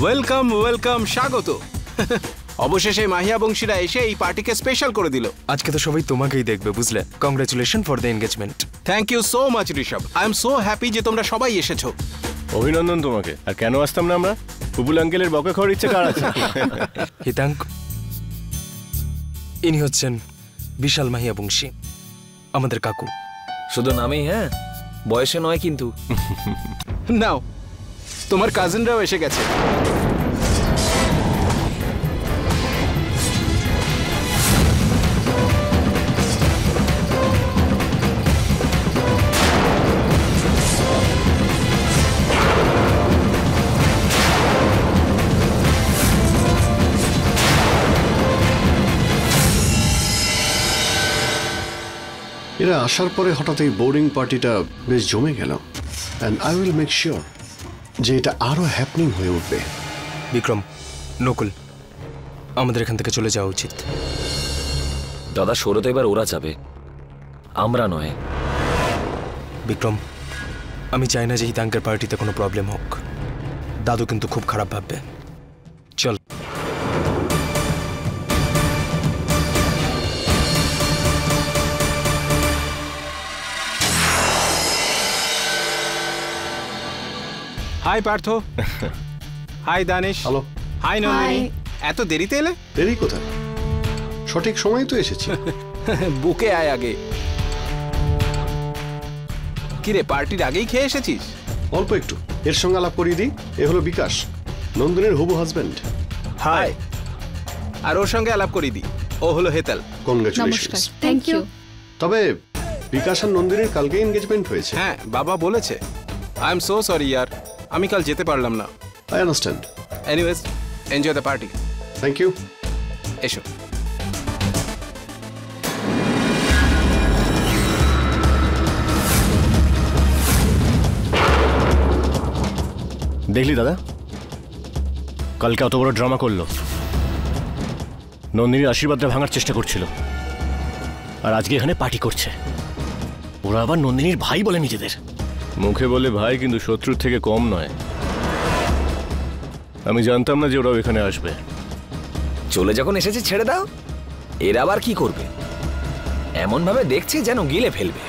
Welcome welcome, স্বাগত। অবশেষে মাহিয়া বংশীরা এসে এই পার্টিকে স্পেশাল করে দিল। আজকে তো সবাই তোমাকেই দেখবে, বুঝলে? Congratulation for the engagement. Thank you so much Rishabh. I am so happy যে তোমরা সবাই এসেছো। অভিনন্দন তোমাকে। আর কেন আসতাম না আমরা? বুবুল আঙ্কেলের বকা খাওয়ার ইচ্ছে কার আছে? হিতাঙ্ক, ইনি হচ্ছেন বিশাল মাহিয়া বংশী, আমাদের কাকু। শুধু নামেই, হ্যাঁ, বয়সে নয় কিন্তু। নাও, তোমার কাজিনরাও এসে গেছে। এরা আসার পরে হঠাৎ এই বোর্ডিং পার্টিটা বেশ জমে গেল। And I will make sure যে এটা আরো হ্যাপনিং হয়ে উঠবে। বিক্রম, নকুল, আমাদের এখান থেকে চলে যাওয়া উচিত। দাদা, সরে তো এবার ওরা যাবে, আমরা নয়। বিক্রম, আমি চাই না যে হিতাঙ্কের পার্টিতে কোনো প্রবলেম হোক। দাদু কিন্তু খুব খারাপ ভাববে। চল। Hi Partha. Hi Danish. Hello. Hi Nandini. এত দেরিতে এলে? দেরি কোথায়, সঠিক সময় তো এসেছি। বুকে আয় আগে। কিরে, পার্টির আগেই খেয়ে এসেছিস? অল্প একটু। এর সঙ্গে আলাপ করিয়ে দিই, এ হলো বিকাশ, নন্দিনীর হবু হাজবেন্ড। হাই। আর ওর সঙ্গে আলাপ করিয়ে দিই, ও হলো হেতাল। কনগ্রাচুলেশনস। Thank you. তবে বিকাশ আর নন্দিনীর কালকে এনগেজমেন্ট হয়েছে। হ্যাঁ, বাবা বলেছে। আই এম সো সরি ইয়ার, আমি কাল যেতে পারলাম না। I understand. Anyways, enjoy the party. Thank you. এসো। দেখলি দাদা, কালকে অত বড় ড্রামা করলো, নন্দিনীর আশীর্বাদটা ভাঙার চেষ্টা করছিল, আর আজকে এখানে পার্টি করছে। ওরা আবার নন্দিনীর ভাই বলে নিজেদের। মুখে বলে ভাই, কিন্তু শত্রুর থেকে কম নয়। আমি জানতাম না যে ওরাও এখানে আসবে। চলে যখন এসেছে ছেড়ে দাও। এর আবার কি করবে? এমন ভাবে দেখছে যেন গিলে ফেলবে।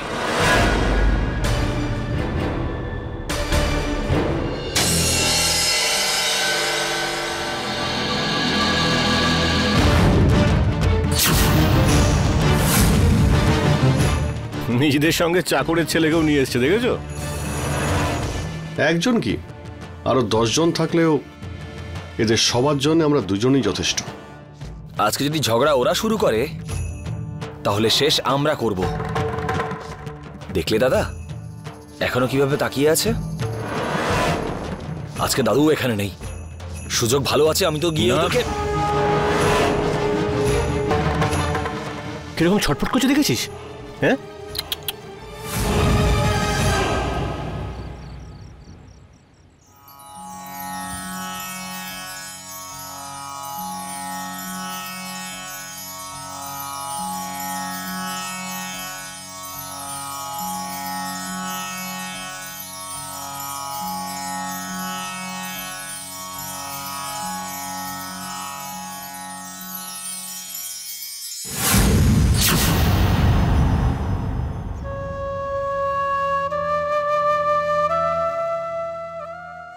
নিজেদের সঙ্গে চাকরের ছেলেকেও নিয়ে এসছে, দেখেছো? একজন কি, আরো 10 জন থাকলেও এদের সবার জন্য আমরা দুজনেই যথেষ্ট। আজকে যদি ঝগড়া ওরা শুরু করে, তাহলে শেষ আমরা করব। দেখলে দাদা, এখনো কিভাবে তাকিয়ে আছে। আজকে দাদু এখানে নেই, সুযোগ ভালো আছে। আমি তো গিয়ে ওদেরকে। কিরকম ছটফট করছে দেখেছিস? হ্যাঁ,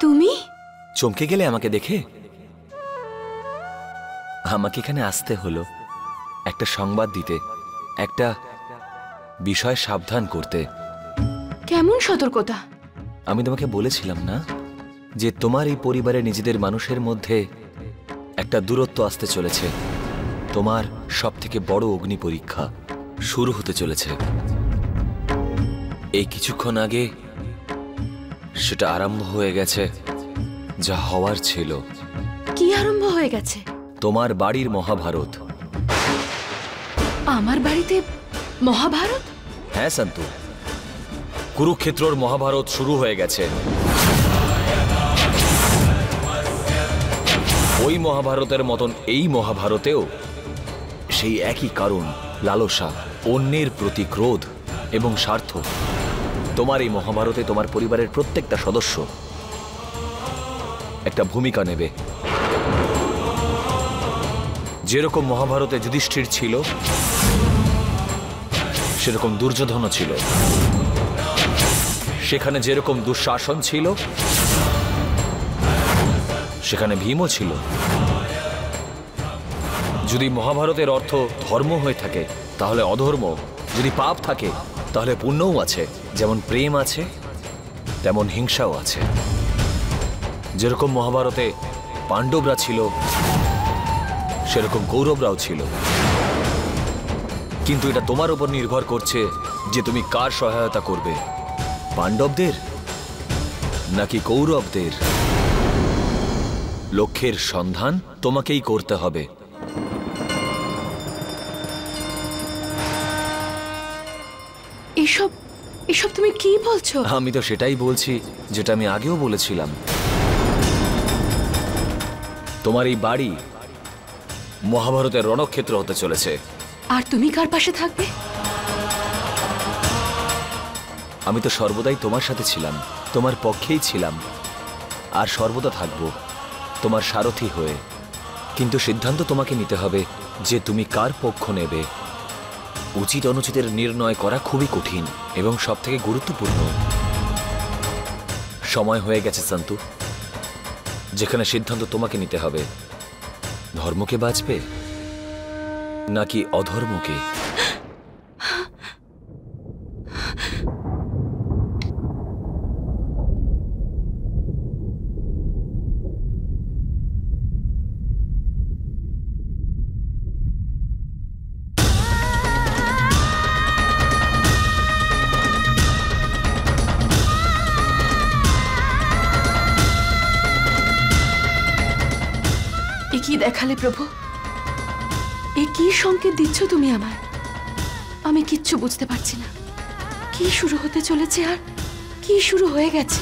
তুমি চমকে গেলে আমাকে দেখে? আমাকে এখানে আসতে হলো একটা সংবাদ দিতে, একটা বিষয় সাবধান করতে। কেমন সতর্কতা? আমি তোমাকে বলেছিলাম না যে তোমার এই পরিবারের নিজেদের মানুষের মধ্যে একটা দূরত্ব আসতে চলেছে। তোমার সবথেকে বড় অগ্নি পরীক্ষা শুরু হতে চলেছে। এই কিছুক্ষণ আগে সেটা আরম্ভ হয়ে গেছে, যা হওয়ার ছিল। কি আরম্ভ হয়ে গেছে? তোমার বাড়ির মহাভারত। আমার বাড়িতে মহাভারত? হ্যাঁ সন্তু, কুরুক্ষেত্রর মহাভারত শুরু হয়ে গেছে। ওই মহাভারতের মতন এই মহাভারতেও সেই একই কারণ, লালসা, অন্যের প্রতি ক্রোধ এবং স্বার্থ। তোমার এই মহাভারতে তোমার পরিবারের প্রত্যেকটা সদস্য একটা ভূমিকা নেবে। যেরকম মহাভারতে যুধিষ্ঠির ছিল, সেরকম দুর্যোধনও ছিল। সেখানে যেরকম দুঃশাসন ছিল, সেখানে ভীমও ছিল। যদি মহাভারতের অর্থ ধর্ম হয়ে থাকে তাহলে অধর্ম, যদি পাপ থাকে তাহলে পুণ্যও আছে। যেমন প্রেম আছে তেমন হিংসাও আছে। যেরকম মহাভারতে পাণ্ডবরা ছিল সেরকম কৌরবরাও ছিল। কিন্তু এটা তোমার উপর নির্ভর করছে যে তুমি কার সহায়তা করবে, পাণ্ডবদের নাকি কৌরবদের। লক্ষ্যের সন্ধান তোমাকেই করতে হবে। এসব এসব তুমি কি বলছো? আমি তো সেটাই বলছি যেটা আমি আগেও বলেছিলাম। তোমার এই বাড়ি মহাভারতের রণক্ষেত্র হতে চলেছে। আর তুমি কার পাশে থাকবে? আমি তো সর্বদাই তোমার সাথে ছিলাম, তোমার পক্ষেই ছিলাম, আর সর্বদা থাকব তোমার সারথি হয়ে। কিন্তু সিদ্ধান্ত তোমাকে নিতে হবে যে তুমি কার পক্ষ নেবে। উচিত অনুচিতের নির্ণয় করা খুবই কঠিন এবং সবথেকে গুরুত্বপূর্ণ। সময় হয়ে গেছে সন্তু, যেখানে সিদ্ধান্ত তোমাকে নিতে হবে। ধর্মকে বাঁচবে নাকি অধর্মকে? এ কি দেখালে প্রভু? এ কি সংকেত দিচ্ছ তুমি আমায়? আমি কিচ্ছু বুঝতে পারছি না। কি শুরু হতে চলেছে আর কি শুরু হয়ে গেছে?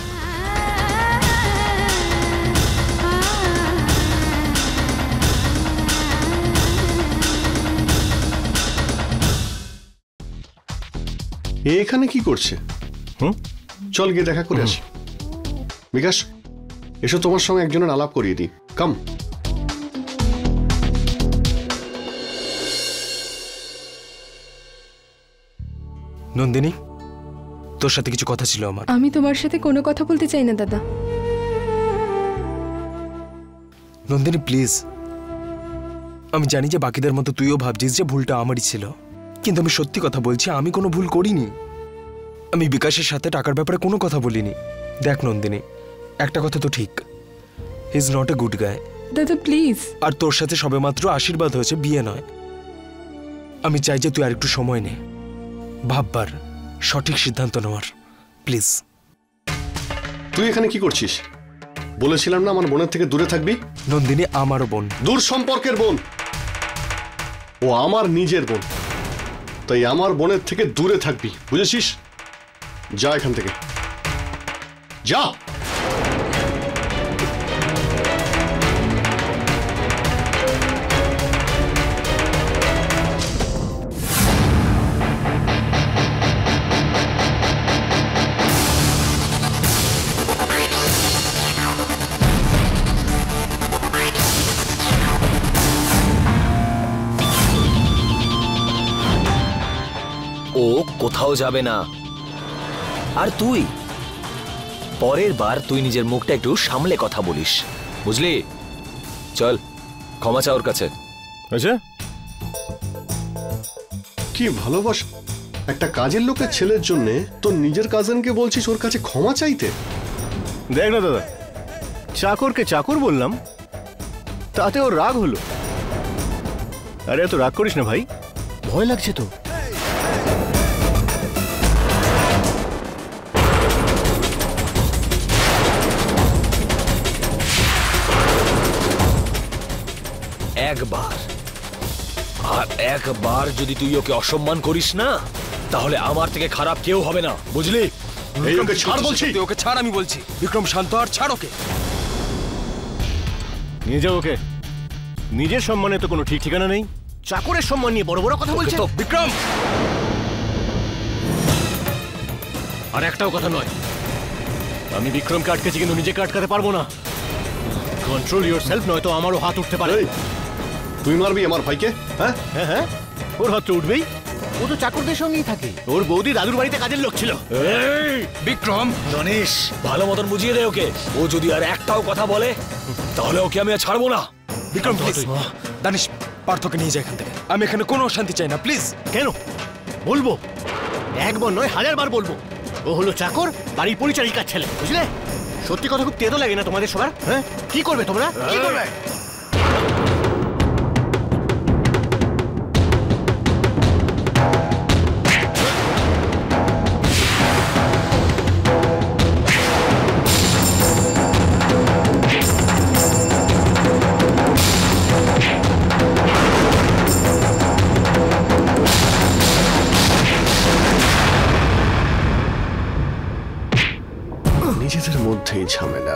এখানে কি করছে? চল গিয়ে দেখা করে আসি। বিকাশ, এসো, তোমার সঙ্গে একজনের আলাপ করিয়ে দিই। কাম। নন্দিনী, তোর সাথে কিছু কথা ছিল আমার। আমি তোমার সাথে কোনো কথা বলতে চাই না দাদা। নন্দিনী প্লিজ, আমি জানি যে বাকিদের মতো তুইও ভাবছিস যে ভুলটা আমারই ছিল, কিন্তু আমি সত্যি কথা বলছি, আমি কোনো ভুল করিনি। আমি বিকাশের সাথে টাকার ব্যাপারে কোনো কথা বলিনি। দেখ নন্দিনী, একটা কথা তো ঠিক, he is not a good গায়। দাদা প্লিজ। আর তোর সাথে সবেমাত্র আশীর্বাদ হয়েছে, বিয়ে নয়। আমি চাই যে তুই আর একটু সময় নে, ভাববার, সঠিক সিদ্ধান্ত নেওয়ার, প্লিজ। তুই এখানে কি করছিস? বলেছিলাম না আমার বোনের থেকে দূরে থাকবি। নন্দিনী আমারও বোন। দূর সম্পর্কের বোন, ও আমার নিজের বোন, তাই আমার বোনের থেকে দূরে থাকবি, বুঝেছিস? যা এখান থেকে, যা। ও কোথাও যাবে না। আর তুই পরের বার তুই নিজের মুখটা একটু সামলে কথা বলিস, বুঝলি? চল, ক্ষমা চা ওর কাছে। আচ্ছা, কি ভালোবাসা! একটা কাজের লোকের ছেলের জন্য তোর নিজের কাজিনকে বলছিস ওর কাছে ক্ষমা চাইতে? দেখ না দাদা, চাকরকে চাকর বললাম, তাতে ওর রাগ হলো। আরে এত রাগ করিস না ভাই, ভয় লাগছে তো। একবার আর একবার যদি তুই ওকে অসম্মান করিস না, তাহলে আমার থেকে খারাপ কেউ হবে না, বুঝলি? এই ওকে ছাড় বলছি। তুই ওকে ছাড়, আমি বলছি। বিক্রম শান্ত, আর ছাড় ওকে। নিয়ে যাও ওকে। নিজের সম্মানে তো কোনো ঠিক ঠিকানা নেই, চাকরের সম্মান নিয়ে বড় বড় কথা বলছে। বিক্রম, আর একটাও কথা নয়, আমি বিক্রমকে আটকেছি কিন্তু নিজেকে আটকাতে পারবো না। কন্ট্রোল ইয়োরসেলফ, নয়তো আমারও হাত উঠতে পারে। এই, তুই মারবি আমার ভাইকে? হ্যাঁ হ্যাঁ হ্যাঁ, ওর হাত তো উঠবেই। ও তো চাকরদের সঙ্গেই থাকে। ওর বৌদি দাদুর বাড়িতে কাজের লোক ছিল। বিক্রম, গণেশ, ভালো মতন বুঝিয়ে দে ওকে। ও যদি আর একটাও কথা বলে তাহলে ওকে আমি আর ছাড়বো না। বিক্রম প্লিজ, দানিশ পার্থকে নিয়ে যায় এখান থেকে। আমি এখানে কোনো অশান্তি চাই না, প্লিজ। কেন বলবো? একবার নয়, 1000 বার বলবো। ও হলো চাকর, বাড়ির পরিচারিকার ছেলে, বুঝলে? সত্যি কথা খুব তেতো লাগে না তোমাদের সবার? হ্যাঁ, কি করবে তোমরা? কি করবে? নিজেদের মধ্যেই ঝামেলা।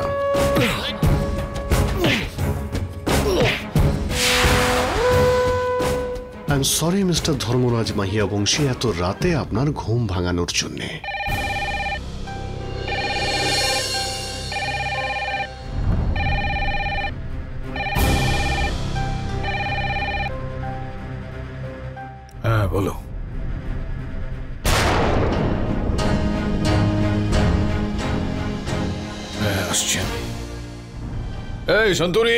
I am sorry mister Dharmaraj Mahiya Bansi, এত রাতে আপনার ঘুম ভাঙানোর জন্যে। হ্যাঁ বলো। হ্যাঁ আসছি আমি। এই সন্তরি,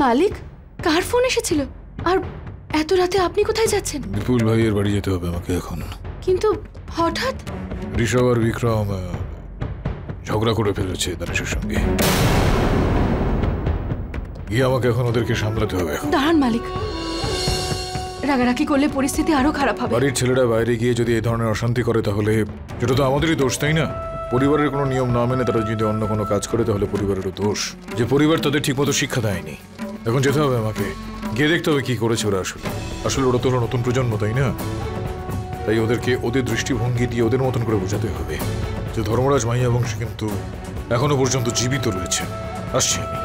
মালিক, কার ফোন এসেছিল? আর এত রাতে আপনি কোথায় যাচ্ছেন? বিপুল ভাইয়ের বাড়ি যেতে হবে আমাকে এখন। কিন্তু হঠাৎ? ঋষভ আর বিক্রম ঝগড়া করে ফেলেছে দানেশের সঙ্গে। গিয়ে আমাকে এখন ওদেরকে সামলাতে হবে। দাঁড়ান মালিক, রাগারাগি করলে পরিস্থিতি আরো খারাপ হবে। বাড়ির ছেলেরা বাইরে গিয়ে যদি এই ধরনের অশান্তি করে তাহলে সেটা তো আমাদেরই দোষ, তাই না? পরিবারের কোনো নিয়ম না মেনে তারা যদি অন্য কোনো কাজ করে তাহলে পরিবারেরও দোষ, যে পরিবার তাদের ঠিকমতো শিক্ষা দেয়নি। এখন যেতে হবে আমাকে, গিয়ে দেখতে হবে কি করেছে ওরা। আসলে ওরা তো হলো নতুন প্রজন্ম, তাই না? তাই ওদেরকে ওদের দৃষ্টিভঙ্গি দিয়ে ওদের মতন করে বোঝাতে হবে যে ধর্মরাজ মাহিয়া বংশী কিন্তু এখনো পর্যন্ত জীবিত রয়েছে। আসছি আমি।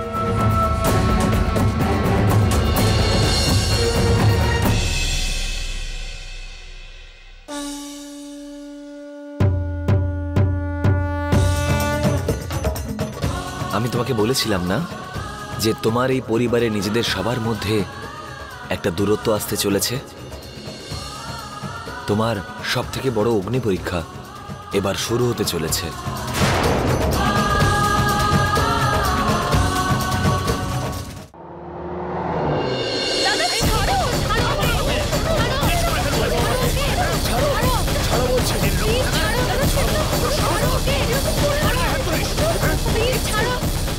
আমি তোমাকে বলেছিলাম না যে তোমার এই পরিবারে নিজেদের সবার মধ্যে একটা দূরত্ব আসতে চলেছে? তোমার সব থেকে বড় অগ্নি পরীক্ষা এবার শুরু হতে চলেছে।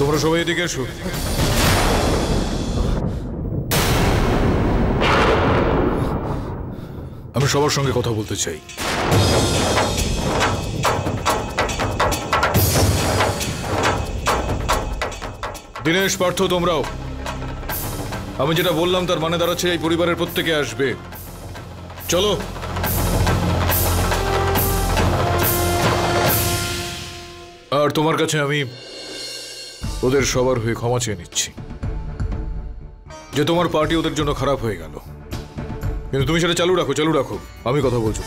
তোমরা সবাই এদিকে এসো। আমি সবার সঙ্গে কথা বলতে চাই। দিনেশ, পার্থ, তোমরাও। আমি যেটা বললাম তার মানে দাঁড়াচ্ছে এই পরিবারের প্রত্যেকে আসবে। চলো। আর তোমার কাছে আমি ওদের সবার হয়ে ক্ষমা চেয়ে নিচ্ছি যে তোমার পার্টি ওদের জন্য খারাপ হয়ে গেল, কিন্তু তুমি সেটা চালু রাখো, চালু রাখো। আমি কথা বলছি।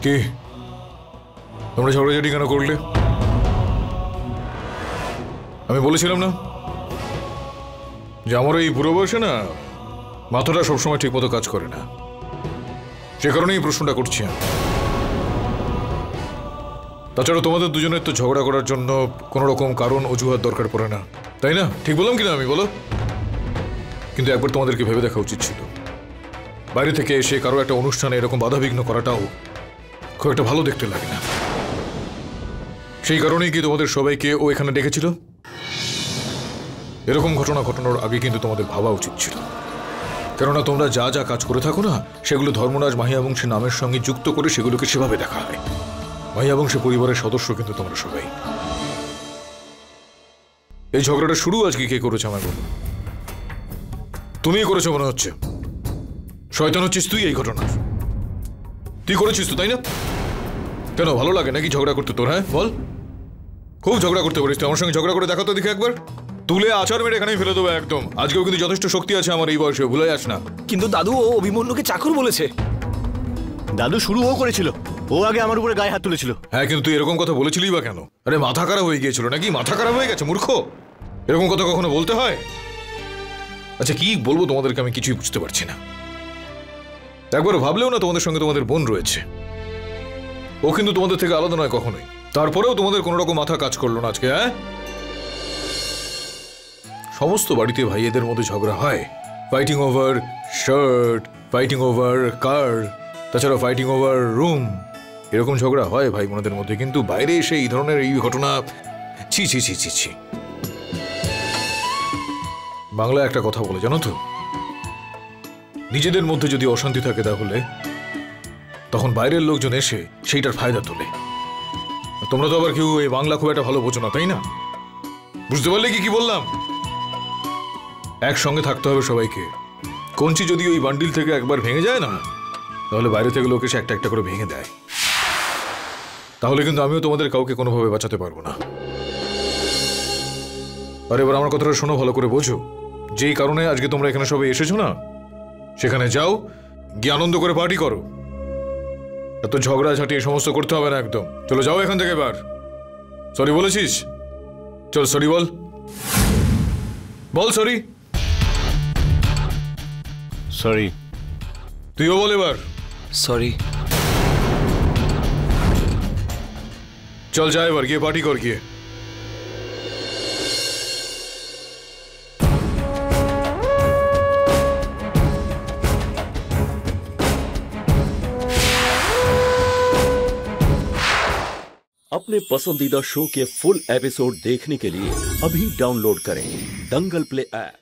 কি তোমরা ঝগড়াঝাটি কেন করলে? আমি বলেছিলাম না যে আমার এই বুড়ো বয়সে না মাথাটা সবসময় ঠিক মতো কাজ করে না, সে কারণেই এই প্রশ্নটা করছি আমি। তাছাড়া তোমাদের দুজনের তো ঝগড়া করার জন্য কোনো রকম কারণ অজুহাত দরকার পড়ে না, তাই না? ঠিক বললাম কিনা আমি, বলো? কিন্তু একবার তোমাদেরকে ভেবে দেখা উচিত ছিল। বাইরে থেকে এসে কারো একটা অনুষ্ঠানে এরকম বাধাবিঘ্ন করাটাও খুব একটা ভালো দেখতে লাগে না। সেই কারণেই কি তোমাদের সবাইকে ও এখানে ডেকেছিল? এরকম ঘটনা ঘটানোর আগে কিন্তু তোমাদের ভাবা উচিত ছিল কেননা তোমরা যা যা কাজ করে থাকো না সেগুলো ধর্মরাজ মাহিয়া বংশী নামের সঙ্গে যুক্ত করে সেগুলোকে সেভাবে দেখা হয়। মাহিয়া বংশী পরিবারের সদস্য কিন্তু তোমরা সবাই। এই ঝগড়াটা শুরু আজকে কে করেছে আমায় বলো? তুমিই করেছো মনে হচ্ছে। শয়তান হচ্ছিস তুই এই ঘটনার। তুই করেছিস তো, তাই না? কেন, ভালো লাগে নাকি ঝগড়া করতে তোর? হ্যাঁ বল, খুব ঝগড়া করতে পারিস তুই। আমার সঙ্গে ঝগড়া করে দেখা তো দেখি একবার। তুলে আচার মেরে এখানেই ফেলে দেবো একদম। আজকেও কিন্তু যথেষ্ট শক্তি আছে আমার এই বয়সে, ভুলে যাস না। কিন্তু দাদু, ও অভিমন্যুকে চাকর বলেছে। দাদু শুরু ও করেছিল, ও আগে আমার উপরে গায়ে হাত তুলেছিল। হ্যাঁ, কিন্তু তুই এরকম কথা বলেছিলি বা কেন? আরে মাথা খারাপ হয়ে গিয়েছিল নাকি? মাথা খারাপ হয়ে গেছে মূর্খ? এরকম কথা কখনো বলতে হয়? আচ্ছা কি বলবো তোমাদেরকে, আমি কিছুই বুঝতে পারছি না। একবার ভাবলেও না তোমাদের সঙ্গে তোমাদের বোন রয়েছে। ও কিন্তু তোমাদের থেকে আলাদা নয় কখনোই। তারপরেও তোমাদের কোনো রকম মাথা কাজ করলো না আজকে। হ্যাঁ, সমস্ত বাড়িতে ভাইয়েদের মধ্যে ঝগড়া হয়, fighting over shirt, fighting over car, তাছাড়া ফাইটিং ওভার রুম। এরকম ঝগড়া হয় ভাই বোনদের মধ্যে, কিন্তু বাইরে এসে এই ধরনের এই ঘটনা, ছি ছি ছি ছি ছি। বাংলায় একটা কথা বলে জানো তো, নিজেদের মধ্যে যদি অশান্তি থাকে তাহলে তখন বাইরের লোকজন এসে সেইটার ফায়দা তোলে। তোমরা তো আবার কেউ এই বাংলা খুব একটা ভালো বোঝো না, তাই না? বুঝতে পারলে কি বললাম? একসঙ্গে থাকতে হবে সবাইকে। কঞ্চি যদি ওই বান্ডিল থেকে একবার ভেঙে যায় না, তাহলে বাইরে থেকে লোক এসে একটা একটা করে ভেঙে দেয়। তাহলে কিন্তু আমিও তোমাদের কাউকে কোনোভাবে বাঁচাতে পারবো না। আর এবার আমার কথাটা শোনো, ভালো করে বোঝো। যেই কারণে আজকে তোমরা এখানে সবাই এসেছো না, সেখানে যাও, গিয়ে আনন্দ করে পার্টি করো। এত ঝগড়া ঝাঁটি এই সমস্ত করতে হবে না একদম। চলো যাও এখান থেকে এবার। সরি বলেছিস? চল সরি বল, বল সরি। সরি। তুইও বল এবার সরি। চল যা এবার, গিয়ে পার্টি কর গিয়ে। अपने पसंदीदा शो के फुल एपिसोड देखने के लिए अभी डाउनलोड करें दंगल प्ले ऐप।